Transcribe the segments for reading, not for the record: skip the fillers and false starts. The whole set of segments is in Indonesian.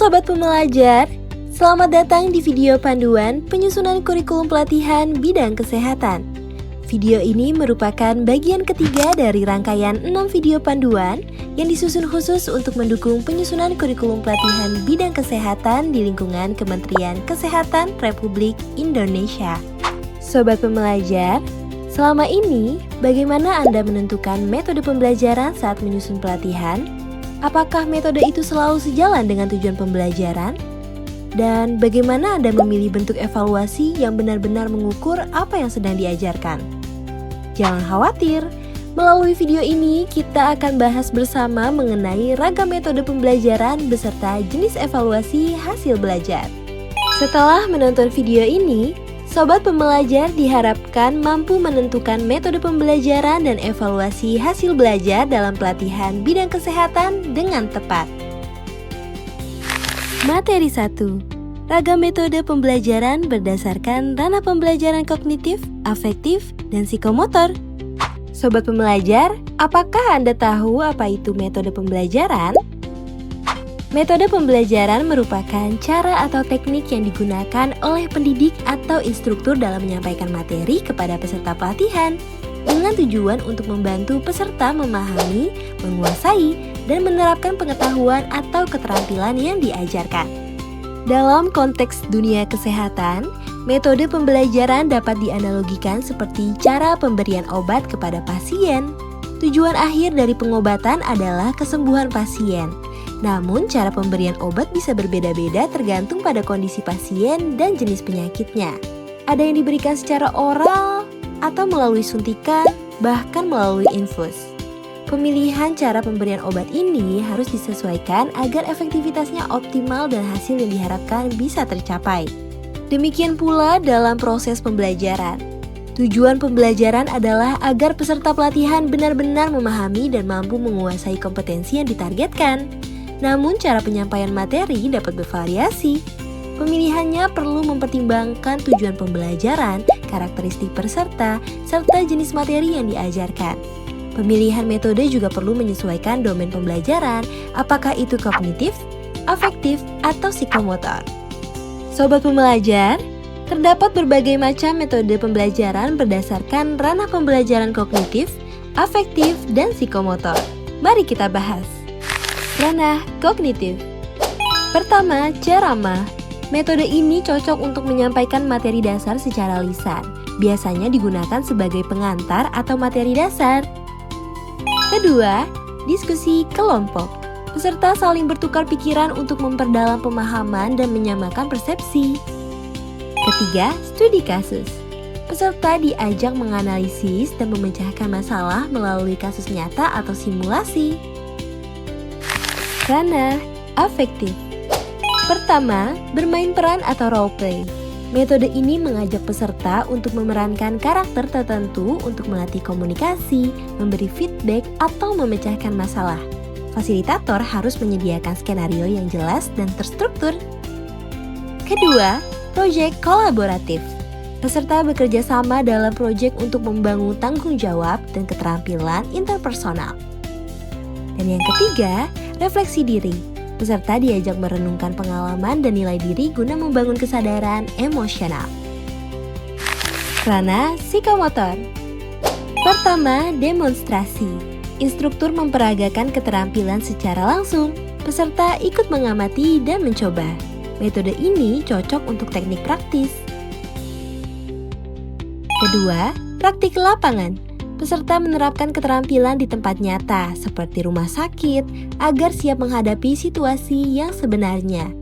Sobat Pembelajar, selamat datang di video panduan penyusunan kurikulum pelatihan bidang kesehatan. Video ini merupakan bagian ketiga dari rangkaian 6 video panduan yang disusun khusus untuk mendukung penyusunan kurikulum pelatihan bidang kesehatan di lingkungan Kementerian Kesehatan Republik Indonesia. Sobat Pembelajar, selama ini bagaimana Anda menentukan metode pembelajaran saat menyusun pelatihan? Apakah metode itu selalu sejalan dengan tujuan pembelajaran? Dan bagaimana Anda memilih bentuk evaluasi yang benar-benar mengukur apa yang sedang diajarkan? Jangan khawatir, melalui video ini kita akan bahas bersama mengenai ragam metode pembelajaran beserta jenis evaluasi hasil belajar. Setelah menonton video ini, Sobat Pembelajar diharapkan mampu menentukan metode pembelajaran dan evaluasi hasil belajar dalam pelatihan bidang kesehatan dengan tepat. Materi 1. Ragam metode pembelajaran berdasarkan ranah pembelajaran kognitif, afektif, dan psikomotor. Sobat Pembelajar, apakah Anda tahu apa itu metode pembelajaran? Metode pembelajaran merupakan cara atau teknik yang digunakan oleh pendidik atau instruktur dalam menyampaikan materi kepada peserta pelatihan dengan tujuan untuk membantu peserta memahami, menguasai, dan menerapkan pengetahuan atau keterampilan yang diajarkan. Dalam konteks dunia kesehatan, metode pembelajaran dapat dianalogikan seperti cara pemberian obat kepada pasien. Tujuan akhir dari pengobatan adalah kesembuhan pasien. Namun, cara pemberian obat bisa berbeda-beda tergantung pada kondisi pasien dan jenis penyakitnya. Ada yang diberikan secara oral, atau melalui suntikan, bahkan melalui infus. Pemilihan cara pemberian obat ini harus disesuaikan agar efektivitasnya optimal dan hasil yang diharapkan bisa tercapai. Demikian pula dalam proses pembelajaran. Tujuan pembelajaran adalah agar peserta pelatihan benar-benar memahami dan mampu menguasai kompetensi yang ditargetkan. Namun cara penyampaian materi dapat bervariasi. Pemilihannya perlu mempertimbangkan tujuan pembelajaran, karakteristik peserta, serta jenis materi yang diajarkan. Pemilihan metode juga perlu menyesuaikan domain pembelajaran, apakah itu kognitif, afektif, atau psikomotor. Sobat Pembelajar, terdapat berbagai macam metode pembelajaran berdasarkan ranah pembelajaran kognitif, afektif, dan psikomotor. Mari kita bahas. Ranah kognitif. Pertama, ceramah. Metode ini cocok untuk menyampaikan materi dasar secara lisan. Biasanya digunakan sebagai pengantar atau materi dasar. Kedua, diskusi kelompok. Peserta saling bertukar pikiran untuk memperdalam pemahaman dan menyamakan persepsi. Ketiga, studi kasus. Peserta diajak menganalisis dan memecahkan masalah melalui kasus nyata atau simulasi. Ranah afektif. Pertama, bermain peran atau role play. Metode ini mengajak peserta untuk memerankan karakter tertentu untuk melatih komunikasi, memberi feedback, atau memecahkan masalah. Fasilitator harus menyediakan skenario yang jelas dan terstruktur. Kedua, proyek kolaboratif. Peserta bekerja sama dalam proyek untuk membangun tanggung jawab dan keterampilan interpersonal. Dan yang ketiga, refleksi diri. Peserta diajak merenungkan pengalaman dan nilai diri guna membangun kesadaran emosional. Ranah psikomotor. Pertama, demonstrasi. Instruktur memperagakan keterampilan secara langsung. Peserta ikut mengamati dan mencoba. Metode ini cocok untuk teknik praktis. Kedua, praktik lapangan. Peserta menerapkan keterampilan di tempat nyata, seperti rumah sakit, agar siap menghadapi situasi yang sebenarnya.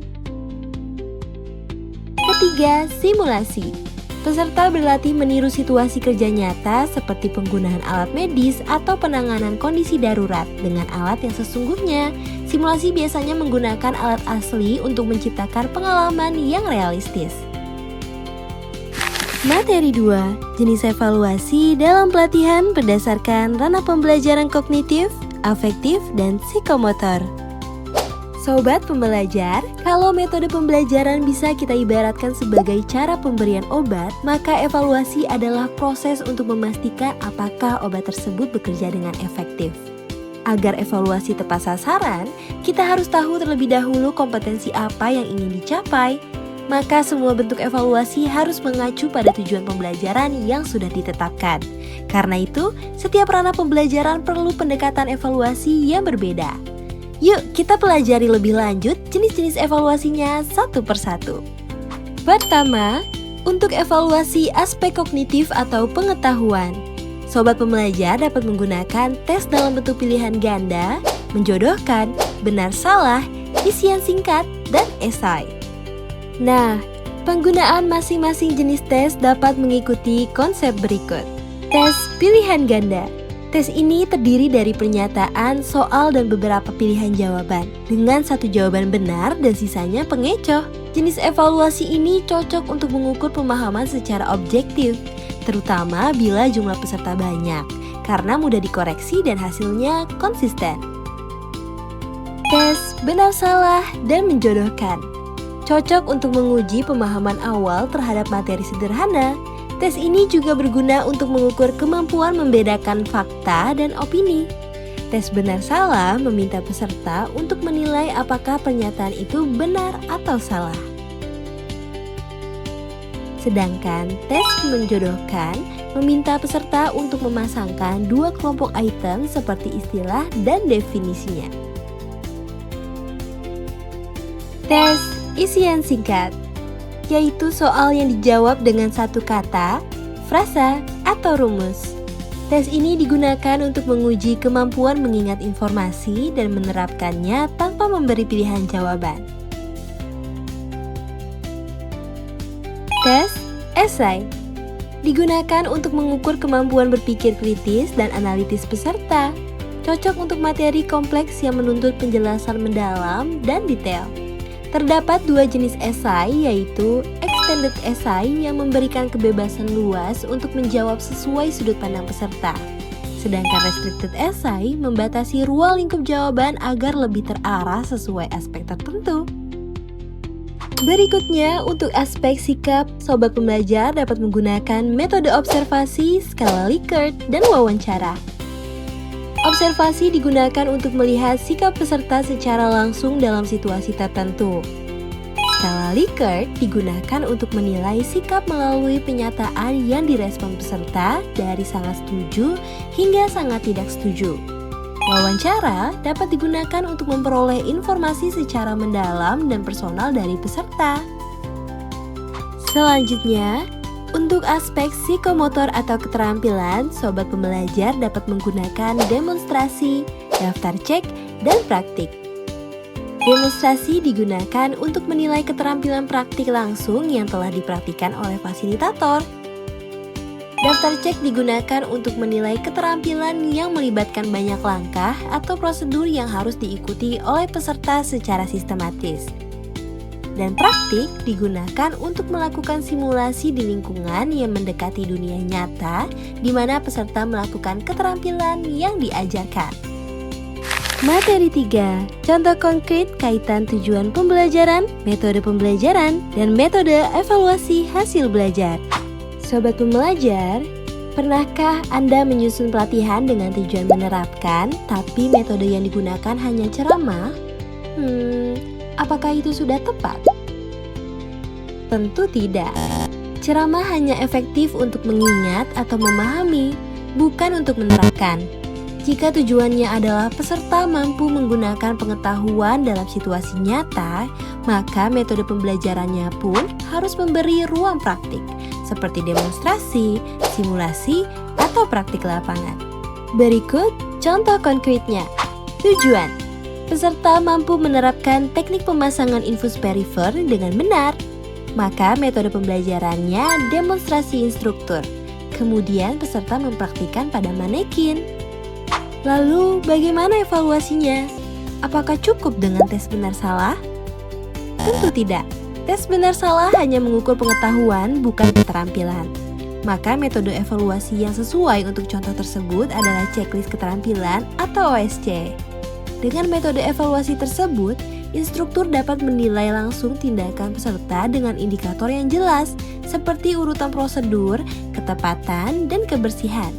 Ketiga, simulasi. Peserta berlatih meniru situasi kerja nyata seperti penggunaan alat medis atau penanganan kondisi darurat dengan alat yang sesungguhnya. Simulasi biasanya menggunakan alat asli untuk menciptakan pengalaman yang realistis. Materi 2. Jenis evaluasi dalam pelatihan berdasarkan ranah pembelajaran kognitif, afektif, dan psikomotor. Sobat Pembelajar, kalau metode pembelajaran bisa kita ibaratkan sebagai cara pemberian obat, maka evaluasi adalah proses untuk memastikan apakah obat tersebut bekerja dengan efektif. Agar evaluasi tepat sasaran, kita harus tahu terlebih dahulu kompetensi apa yang ingin dicapai. Maka semua bentuk evaluasi harus mengacu pada tujuan pembelajaran yang sudah ditetapkan. Karena itu, setiap ranah pembelajaran perlu pendekatan evaluasi yang berbeda. Yuk, kita pelajari lebih lanjut jenis-jenis evaluasinya satu persatu. Pertama, untuk evaluasi aspek kognitif atau pengetahuan. Sobat pembelajar dapat menggunakan tes dalam bentuk pilihan ganda, menjodohkan, benar salah, isian singkat, dan esai. Nah, penggunaan masing-masing jenis tes dapat mengikuti konsep berikut. Tes pilihan ganda. Tes ini terdiri dari pernyataan, soal, dan beberapa pilihan jawaban, dengan satu jawaban benar dan sisanya pengecoh. Jenis evaluasi ini cocok untuk mengukur pemahaman secara objektif, terutama bila jumlah peserta banyak, karena mudah dikoreksi dan hasilnya konsisten. Tes benar salah dan menjodohkan. Cocok untuk menguji pemahaman awal terhadap materi sederhana. Tes ini juga berguna untuk mengukur kemampuan membedakan fakta dan opini. Tes benar salah meminta peserta untuk menilai apakah pernyataan itu benar atau salah. Sedangkan tes menjodohkan meminta peserta untuk memasangkan dua kelompok item seperti istilah dan definisinya. Tes isian singkat, yaitu soal yang dijawab dengan satu kata, frasa, atau rumus. Tes ini digunakan untuk menguji kemampuan mengingat informasi dan menerapkannya tanpa memberi pilihan jawaban. Tes esai digunakan untuk mengukur kemampuan berpikir kritis dan analitis peserta. Cocok untuk materi kompleks yang menuntut penjelasan mendalam dan detail. Terdapat dua jenis esai, yaitu extended esai yang memberikan kebebasan luas untuk menjawab sesuai sudut pandang peserta. Sedangkan restricted esai membatasi ruang lingkup jawaban agar lebih terarah sesuai aspek tertentu. Berikutnya, untuk aspek sikap, sobat pembelajar dapat menggunakan metode observasi, skala Likert, dan wawancara. Observasi digunakan untuk melihat sikap peserta secara langsung dalam situasi tertentu. Skala Likert digunakan untuk menilai sikap melalui penyataan yang direspon peserta dari sangat setuju hingga sangat tidak setuju. Wawancara dapat digunakan untuk memperoleh informasi secara mendalam dan personal dari peserta. Selanjutnya, untuk aspek psikomotor atau keterampilan, sobat pembelajar dapat menggunakan demonstrasi, daftar cek, dan praktik. Demonstrasi digunakan untuk menilai keterampilan praktik langsung yang telah dipraktikkan oleh fasilitator. Daftar cek digunakan untuk menilai keterampilan yang melibatkan banyak langkah atau prosedur yang harus diikuti oleh peserta secara sistematis. Dan praktik digunakan untuk melakukan simulasi di lingkungan yang mendekati dunia nyata, di mana peserta melakukan keterampilan yang diajarkan. Materi 3. Contoh konkret kaitan tujuan pembelajaran, metode pembelajaran, dan metode evaluasi hasil belajar. Sobat pembelajar, pernahkah Anda menyusun pelatihan dengan tujuan menerapkan, tapi metode yang digunakan hanya ceramah? Apakah itu sudah tepat? Tentu tidak. Ceramah hanya efektif untuk mengingat atau memahami, bukan untuk menerapkan. Jika tujuannya adalah peserta mampu menggunakan pengetahuan dalam situasi nyata, maka metode pembelajarannya pun harus memberi ruang praktik, seperti demonstrasi, simulasi, atau praktik lapangan. Berikut contoh konkretnya. Tujuan: peserta mampu menerapkan teknik pemasangan infus perifer dengan benar. Maka metode pembelajarannya demonstrasi instruktur. Kemudian peserta mempraktikkan pada manekin. Lalu bagaimana evaluasinya? Apakah cukup dengan tes benar salah? Tentu tidak. Tes benar salah hanya mengukur pengetahuan, bukan keterampilan. Maka metode evaluasi yang sesuai untuk contoh tersebut adalah checklist keterampilan atau OSC. Dengan metode evaluasi tersebut, instruktur dapat menilai langsung tindakan peserta dengan indikator yang jelas, seperti urutan prosedur, ketepatan, dan kebersihan.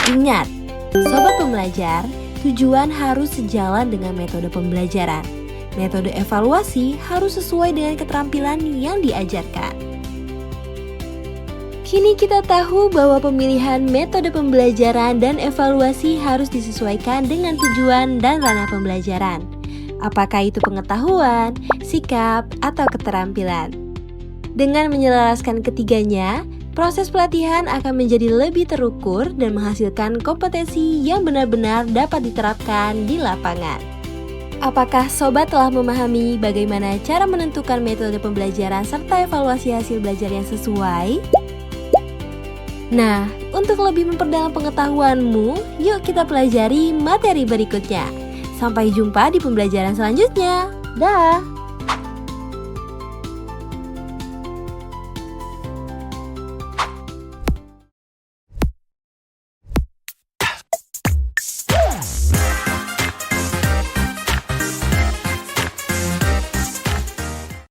Ingat, sobat pembelajar, tujuan harus sejalan dengan metode pembelajaran. Metode evaluasi harus sesuai dengan keterampilan yang diajarkan. Kini kita tahu bahwa pemilihan metode pembelajaran dan evaluasi harus disesuaikan dengan tujuan dan ranah pembelajaran. Apakah itu pengetahuan, sikap, atau keterampilan? Dengan menyelaraskan ketiganya, proses pelatihan akan menjadi lebih terukur dan menghasilkan kompetensi yang benar-benar dapat diterapkan di lapangan. Apakah sobat telah memahami bagaimana cara menentukan metode pembelajaran serta evaluasi hasil belajar yang sesuai? Nah, untuk lebih memperdalam pengetahuanmu, yuk kita pelajari materi berikutnya. Sampai jumpa di pembelajaran selanjutnya. Dah!